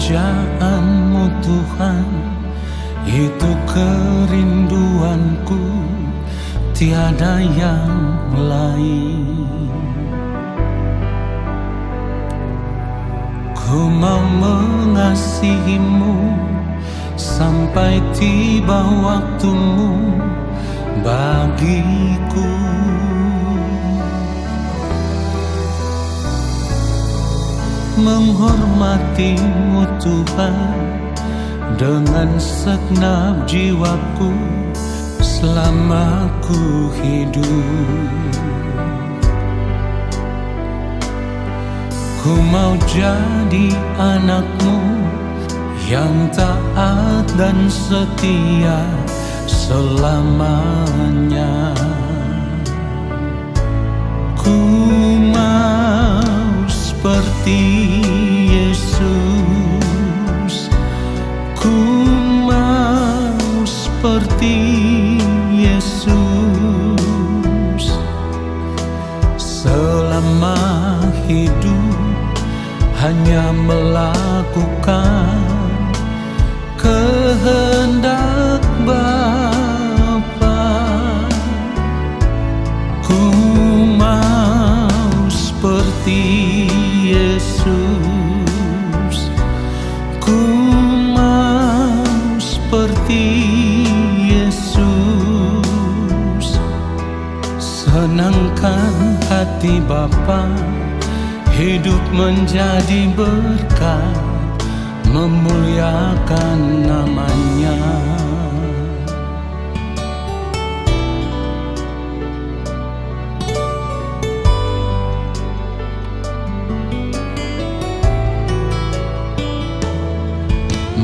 Kerajaan-Mu Tuhan, itu kerinduanku, tiada yang lain. Ku mau mengasihi-Mu sampai tiba waktu-Mu bagiku. Menghormati-Mu Tuhan dengan segenap jiwaku selama ku hidup. Ku mau jadi anak-Mu yang taat dan setia selamanya. Ku mau seperti Yesus, ku mau seperti Yesus. Selama hidup hanya melakukan kehendak Bapa. Ku mau seperti Yesus, ku mau seperti Yesus. Senangkan hati Bapa, hidup menjadi berkat, memuliakan nama-Nya.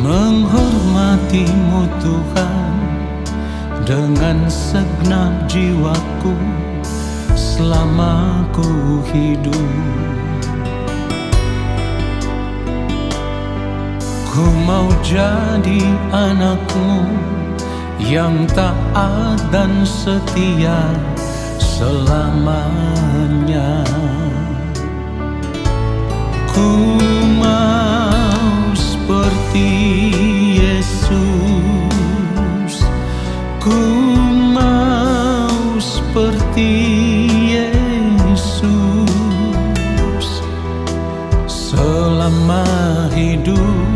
Menghormati-Mu Tuhan dengan segenap jiwaku selama ku hidup. Ku mau jadi anak-Mu yang taat dan setia selamanya. Ku mau seperti Yesus, ku mau seperti Yesus. Selama hidup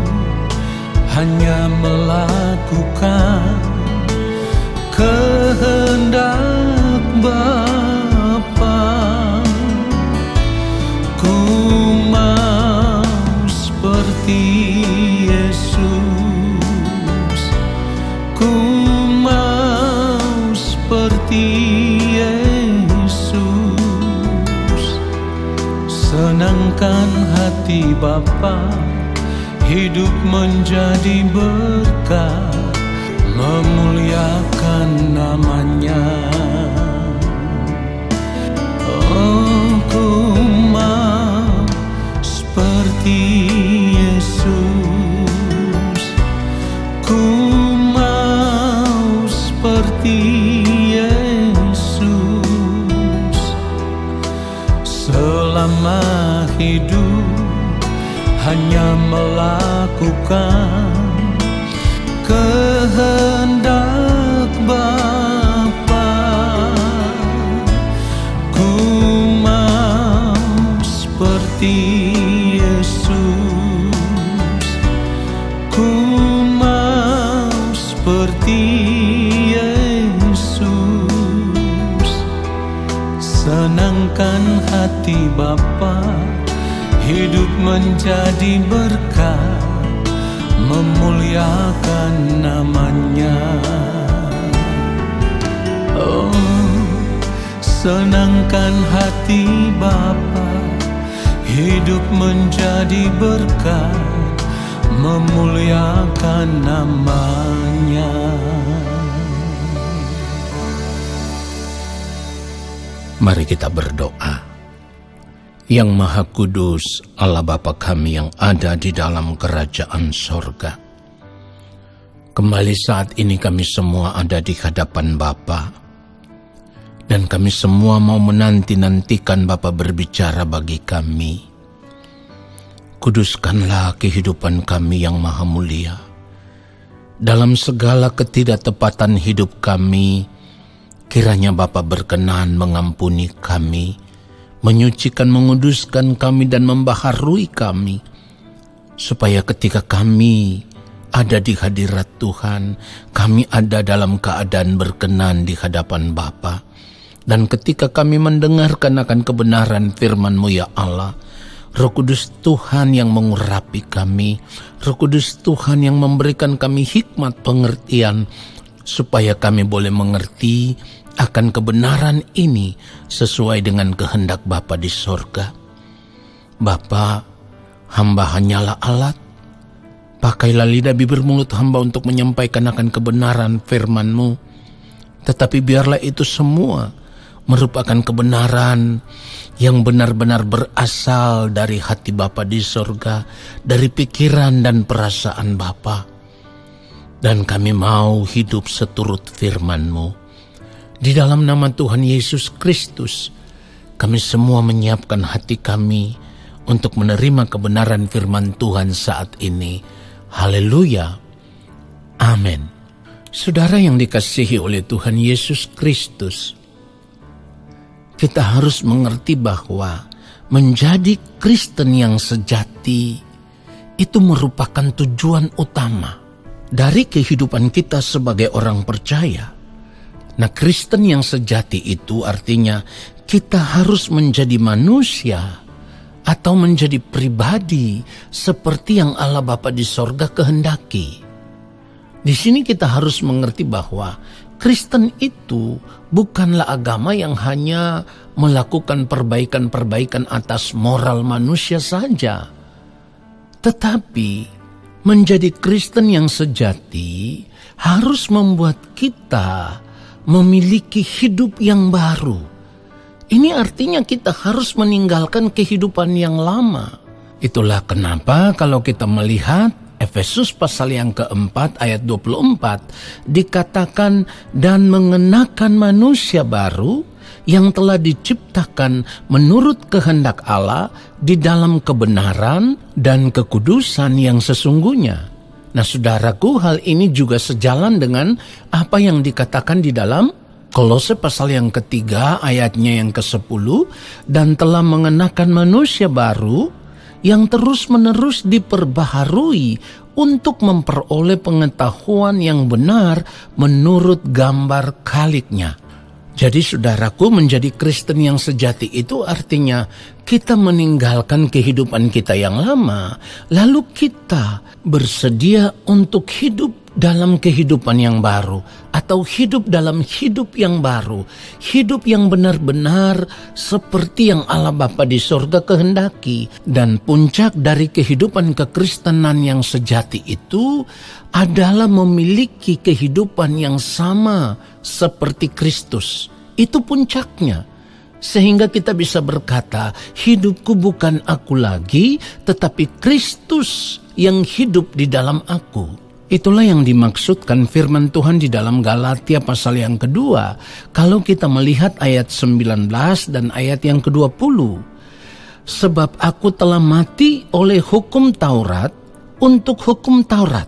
hanya melakukan kehendak Bapa. Ku mau seperti Yesus, ku mau seperti Yesus. Senangkan hati Bapa, hidup menjadi berkat, memuliakan nama-Nya. Oh, ku mau seperti Yesus, ku mau seperti Yesus. Selama hidup hanya melakukan kehendak Bapa. Ku mau seperti Yesus, ku mau seperti Yesus. Senangkan hati Bapa, hidup menjadi berkat, memuliakan nama-Nya. Oh, senangkan hati Bapa, hidup menjadi berkat, memuliakan nama-Nya. Mari kita berdoa. Yang Maha Kudus, Allah Bapa kami yang ada di dalam kerajaan sorga, kembali saat ini kami semua ada di hadapan Bapa, dan kami semua mau menanti-nantikan Bapa berbicara bagi kami. Kuduskanlah kehidupan kami yang maha mulia. Dalam segala ketidaktepatan hidup kami, kiranya Bapa berkenan mengampuni kami, menyucikan, menguduskan kami, dan membaharui kami, supaya ketika kami ada di hadirat Tuhan, kami ada dalam keadaan berkenan di hadapan Bapa. Dan ketika kami mendengarkan akan kebenaran firman-Mu ya Allah, Roh Kudus Tuhan yang mengurapi kami, Roh Kudus Tuhan yang memberikan kami hikmat pengertian, supaya kami boleh mengerti akan kebenaran ini sesuai dengan kehendak Bapa di sorga. Bapa, hamba hanyalah alat. Pakailah lidah bibir mulut hamba untuk menyampaikan akan kebenaran firman-Mu. Tetapi biarlah itu semua merupakan kebenaran yang benar-benar berasal dari hati Bapa di sorga, dari pikiran dan perasaan Bapa. Dan kami mau hidup seturut firman-Mu. Di dalam nama Tuhan Yesus Kristus, kami semua menyiapkan hati kami untuk menerima kebenaran firman Tuhan saat ini. Haleluya. Amin. Saudara yang dikasihi oleh Tuhan Yesus Kristus, kita harus mengerti bahwa menjadi Kristen yang sejati itu merupakan tujuan utama dari kehidupan kita sebagai orang percaya. Nah, Kristen yang sejati itu artinya kita harus menjadi manusia atau menjadi pribadi seperti yang Allah Bapa di sorga kehendaki. Di sini kita harus mengerti bahwa Kristen itu bukanlah agama yang hanya melakukan perbaikan-perbaikan atas moral manusia saja. Tetapi menjadi Kristen yang sejati harus membuat kita memiliki hidup yang baru. Ini artinya kita harus meninggalkan kehidupan yang lama. Itulah kenapa kalau kita melihat Efesus pasal yang keempat ayat 24 dikatakan, dan mengenakan manusia baru yang telah diciptakan menurut kehendak Allah di dalam kebenaran dan kekudusan yang sesungguhnya. Nah saudaraku, hal ini juga sejalan dengan apa yang dikatakan di dalam Kolose pasal yang ketiga ayatnya yang ke-10, dan telah mengenakan manusia baru yang terus-menerus diperbaharui untuk memperoleh pengetahuan yang benar menurut gambar kaliknya. Jadi saudaraku, menjadi Kristen yang sejati itu artinya kita meninggalkan kehidupan kita yang lama, lalu kita bersedia untuk hidup dalam kehidupan yang baru, atau hidup dalam hidup yang baru, hidup yang benar-benar seperti yang Allah Bapa di sorga kehendaki. Dan puncak dari kehidupan kekristenan yang sejati itu adalah memiliki kehidupan yang sama seperti Kristus. Itu puncaknya. Sehingga kita bisa berkata, hidupku bukan aku lagi, tetapi Kristus yang hidup di dalam aku. Itulah yang dimaksudkan firman Tuhan di dalam Galatia pasal yang kedua. Kalau kita melihat ayat 19 dan ayat yang ke-20. Sebab aku telah mati oleh hukum Taurat untuk hukum Taurat,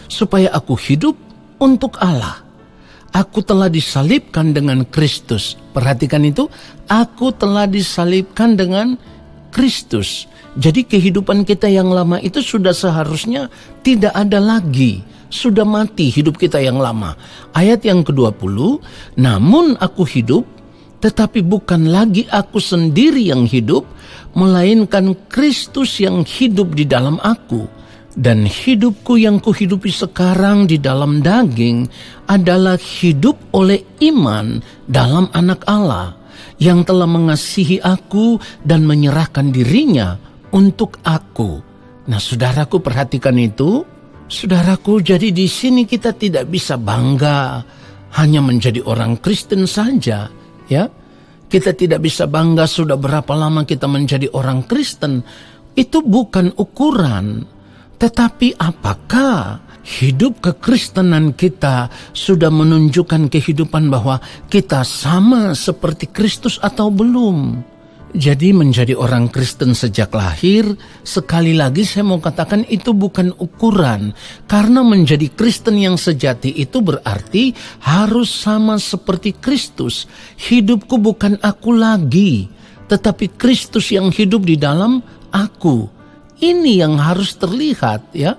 supaya aku hidup untuk Allah. Aku telah disalibkan dengan Kristus. Perhatikan itu, aku telah disalibkan dengan Kristus. Jadi kehidupan kita yang lama itu sudah seharusnya tidak ada lagi. Sudah mati hidup kita yang lama. Ayat yang ke-20, namun aku hidup, tetapi bukan lagi aku sendiri yang hidup, melainkan Kristus yang hidup di dalam aku. Dan hidupku yang kuhidupi sekarang di dalam daging adalah hidup oleh iman dalam Anak Allah, yang telah mengasihi aku dan menyerahkan dirinya untuk aku. Nah, saudaraku, perhatikan itu. Saudaraku, jadi di sini kita tidak bisa bangga hanya menjadi orang Kristen saja, ya. Kita tidak bisa bangga sudah berapa lama kita menjadi orang Kristen. Itu bukan ukuran. Tetapi apakah hidup kekristenan kita sudah menunjukkan kehidupan bahwa kita sama seperti Kristus atau belum? Jadi menjadi orang Kristen sejak lahir, sekali lagi saya mau katakan itu bukan ukuran. Karena menjadi Kristen yang sejati itu berarti harus sama seperti Kristus. Hidupku bukan aku lagi, tetapi Kristus yang hidup di dalam aku. Ini yang harus terlihat ya.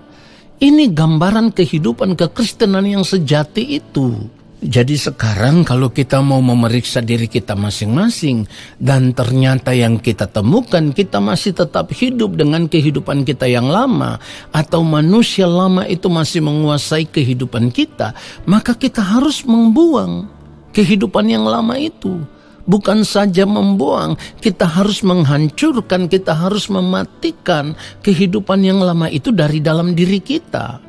Ini gambaran kehidupan kekristenan yang sejati itu. Jadi sekarang kalau kita mau memeriksa diri kita masing-masing dan ternyata yang kita temukan kita masih tetap hidup dengan kehidupan kita yang lama atau manusia lama itu masih menguasai kehidupan kita, maka kita harus membuang kehidupan yang lama itu. Bukan saja membuang, kita harus menghancurkan, kita harus mematikan kehidupan yang lama itu dari dalam diri kita.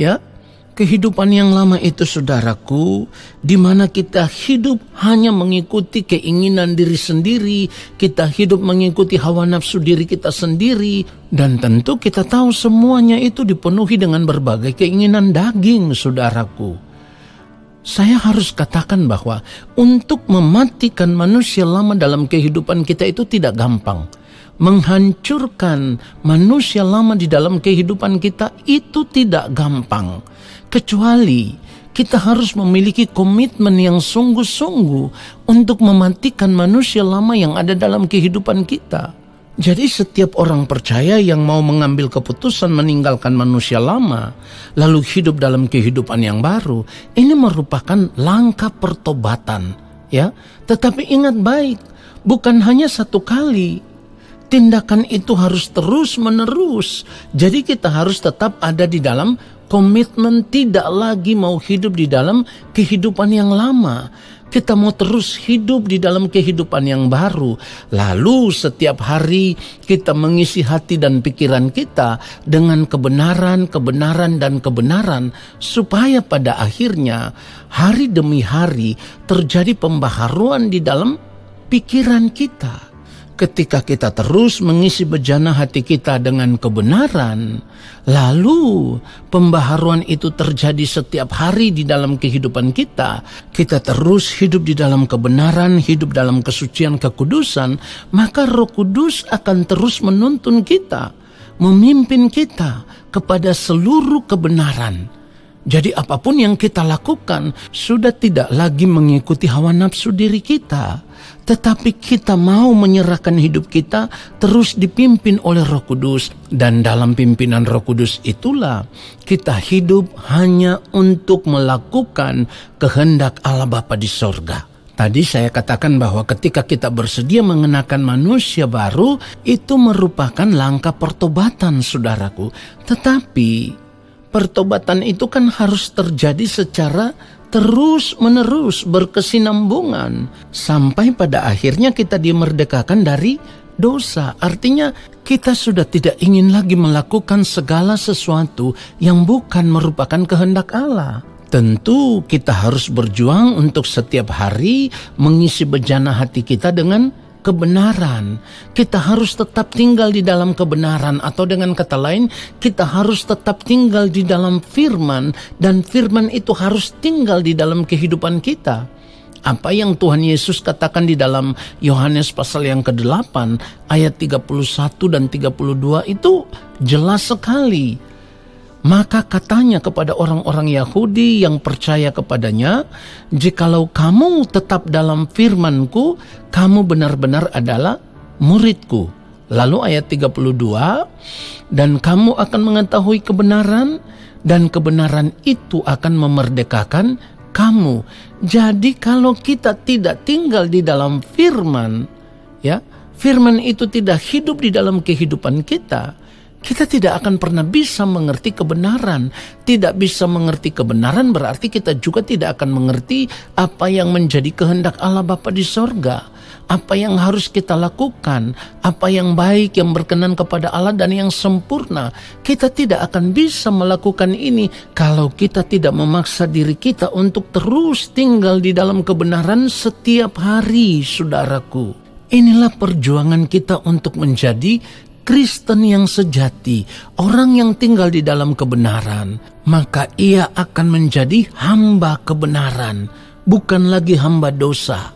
Ya. Kehidupan yang lama itu saudaraku, di mana kita hidup hanya mengikuti keinginan diri sendiri, kita hidup mengikuti hawa nafsu diri kita sendiri, dan tentu kita tahu semuanya itu dipenuhi dengan berbagai keinginan daging saudaraku. Saya harus katakan bahwa untuk mematikan manusia lama dalam kehidupan kita itu tidak gampang. Menghancurkan manusia lama di dalam kehidupan kita itu tidak gampang. Kecuali kita harus memiliki komitmen yang sungguh-sungguh untuk mematikan manusia lama yang ada dalam kehidupan kita. Jadi setiap orang percaya yang mau mengambil keputusan meninggalkan manusia lama, lalu hidup dalam kehidupan yang baru, ini merupakan langkah pertobatan. Ya, tetapi ingat baik, bukan hanya satu kali. Tindakan itu harus terus-menerus. Jadi kita harus tetap ada di dalam komitmen tidak lagi mau hidup di dalam kehidupan yang lama. Kita mau terus hidup di dalam kehidupan yang baru. Lalu setiap hari kita mengisi hati dan pikiran kita dengan kebenaran, kebenaran, dan kebenaran. Supaya pada akhirnya hari demi hari terjadi pembaharuan di dalam pikiran kita. Ketika kita terus mengisi bejana hati kita dengan kebenaran, lalu pembaharuan itu terjadi setiap hari di dalam kehidupan kita, kita terus hidup di dalam kebenaran, hidup dalam kesucian kekudusan, maka Roh Kudus akan terus menuntun kita, memimpin kita kepada seluruh kebenaran. Jadi apapun yang kita lakukan sudah tidak lagi mengikuti hawa nafsu diri kita, tetapi kita mau menyerahkan hidup kita terus dipimpin oleh Roh Kudus. Dan dalam pimpinan Roh Kudus itulah kita hidup hanya untuk melakukan kehendak Allah Bapa di sorga. Tadi saya katakan bahwa ketika kita bersedia mengenakan manusia baru, itu merupakan langkah pertobatan saudaraku. Tetapi pertobatan itu kan harus terjadi secara terus-menerus, berkesinambungan, sampai pada akhirnya kita dimerdekakan dari dosa. Artinya kita sudah tidak ingin lagi melakukan segala sesuatu yang bukan merupakan kehendak Allah. Tentu kita harus berjuang untuk setiap hari mengisi bejana hati kita dengan kebenaran. Kita harus tetap tinggal di dalam kebenaran, atau dengan kata lain, kita harus tetap tinggal di dalam firman, dan firman itu harus tinggal di dalam kehidupan kita. Apa yang Tuhan Yesus katakan di dalam Yohanes pasal yang ke-8 ayat 31 dan 32 itu jelas sekali. Maka katanya kepada orang-orang Yahudi yang percaya kepadanya, jikalau kamu tetap dalam firman-Ku, kamu benar-benar adalah murid-Ku. Lalu ayat 32, dan kamu akan mengetahui kebenaran, dan kebenaran itu akan memerdekakan kamu. Jadi kalau kita tidak tinggal di dalam firman, ya, firman itu tidak hidup di dalam kehidupan kita, kita tidak akan pernah bisa mengerti kebenaran. Tidak bisa mengerti kebenaran berarti kita juga tidak akan mengerti apa yang menjadi kehendak Allah Bapa di sorga. Apa yang harus kita lakukan, apa yang baik, yang berkenan kepada Allah dan yang sempurna. Kita tidak akan bisa melakukan ini kalau kita tidak memaksa diri kita untuk terus tinggal di dalam kebenaran setiap hari, saudaraku. Inilah perjuangan kita untuk menjadi Kristen yang sejati, orang yang tinggal di dalam kebenaran, maka ia akan menjadi hamba kebenaran, bukan lagi hamba dosa.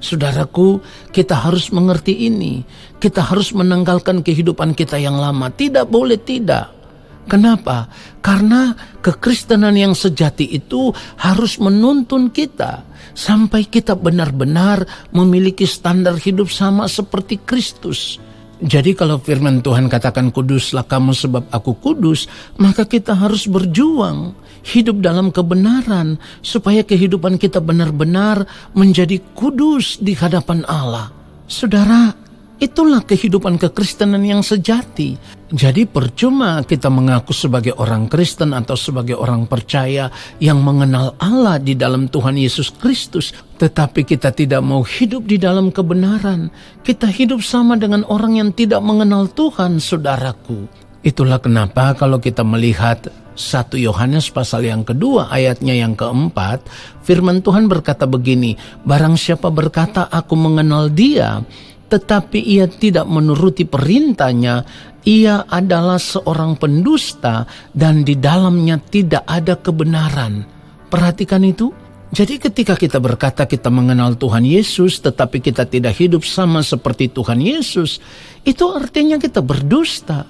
Saudaraku, kita harus mengerti ini. Kita harus menanggalkan kehidupan kita yang lama. Tidak boleh tidak. Kenapa? Karena kekristenan yang sejati itu harus menuntun kita sampai kita benar-benar memiliki standar hidup sama seperti Kristus. Jadi kalau firman Tuhan katakan kuduslah kamu sebab aku kudus, maka kita harus berjuang hidup dalam kebenaran supaya kehidupan kita benar-benar menjadi kudus di hadapan Allah. Saudara, itulah kehidupan kekristenan yang sejati. Jadi percuma kita mengaku sebagai orang Kristen atau sebagai orang percaya yang mengenal Allah di dalam Tuhan Yesus Kristus, tetapi kita tidak mau hidup di dalam kebenaran. Kita hidup sama dengan orang yang tidak mengenal Tuhan, saudaraku. Itulah kenapa kalau kita melihat 1 Yohanes pasal yang kedua ayatnya yang keempat, firman Tuhan berkata begini, barang siapa berkata aku mengenal dia, tetapi ia tidak menuruti perintahnya, ia adalah seorang pendusta dan di dalamnya tidak ada kebenaran. Perhatikan itu. Jadi ketika kita berkata kita mengenal Tuhan Yesus, tetapi kita tidak hidup sama seperti Tuhan Yesus, itu artinya kita berdusta.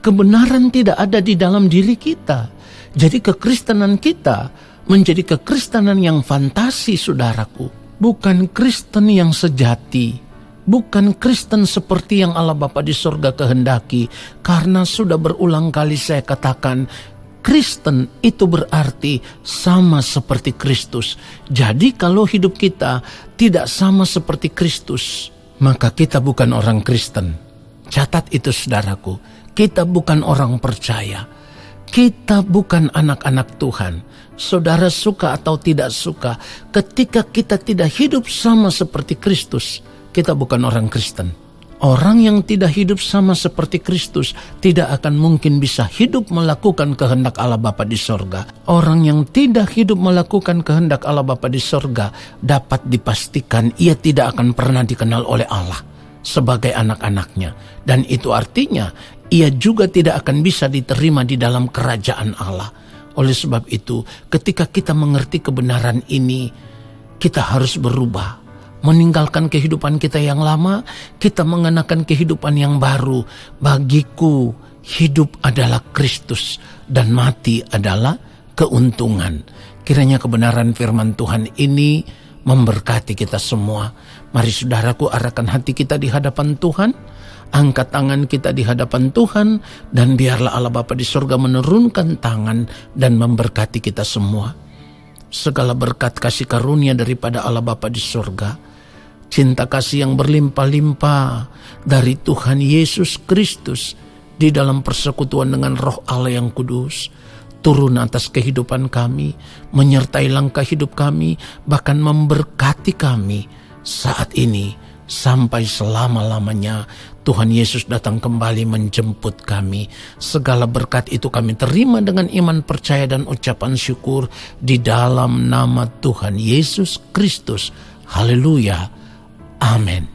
Kebenaran tidak ada di dalam diri kita. Jadi kekristenan kita menjadi kekristenan yang fantasi, saudaraku. Bukan Kristen yang sejati. Bukan Kristen seperti yang Allah Bapa di sorga kehendaki. Karena sudah berulang kali saya katakan, Kristen itu berarti sama seperti Kristus. Jadi kalau hidup kita tidak sama seperti Kristus, maka kita bukan orang Kristen. Catat itu saudaraku, kita bukan orang percaya. Kita bukan anak-anak Tuhan. Saudara suka atau tidak suka, ketika kita tidak hidup sama seperti Kristus, kita bukan orang Kristen. Orang yang tidak hidup sama seperti Kristus tidak akan mungkin bisa hidup melakukan kehendak Allah Bapa di sorga. Orang yang tidak hidup melakukan kehendak Allah Bapa di sorga dapat dipastikan ia tidak akan pernah dikenal oleh Allah sebagai anak-anaknya. Dan itu artinya ia juga tidak akan bisa diterima di dalam kerajaan Allah. Oleh sebab itu, ketika kita mengerti kebenaran ini, kita harus berubah. Meninggalkan kehidupan kita yang lama, kita mengenakan kehidupan yang baru. Bagiku, hidup adalah Kristus dan mati adalah keuntungan. Kiranya kebenaran firman Tuhan ini memberkati kita semua. Mari saudaraku, arahkan hati kita di hadapan Tuhan. Angkat tangan kita di hadapan Tuhan. Dan biarlah Allah Bapa di surga menurunkan tangan dan memberkati kita semua. Segala berkat kasih karunia daripada Allah Bapa di surga, cinta kasih yang berlimpah-limpah dari Tuhan Yesus Kristus di dalam persekutuan dengan Roh Allah yang kudus, turun atas kehidupan kami, menyertai langkah hidup kami, bahkan memberkati kami saat ini sampai selama-lamanya. Tuhan Yesus datang kembali menjemput kami. Segala berkat itu kami terima dengan iman percaya dan ucapan syukur di dalam nama Tuhan Yesus Kristus. Haleluya. Amin.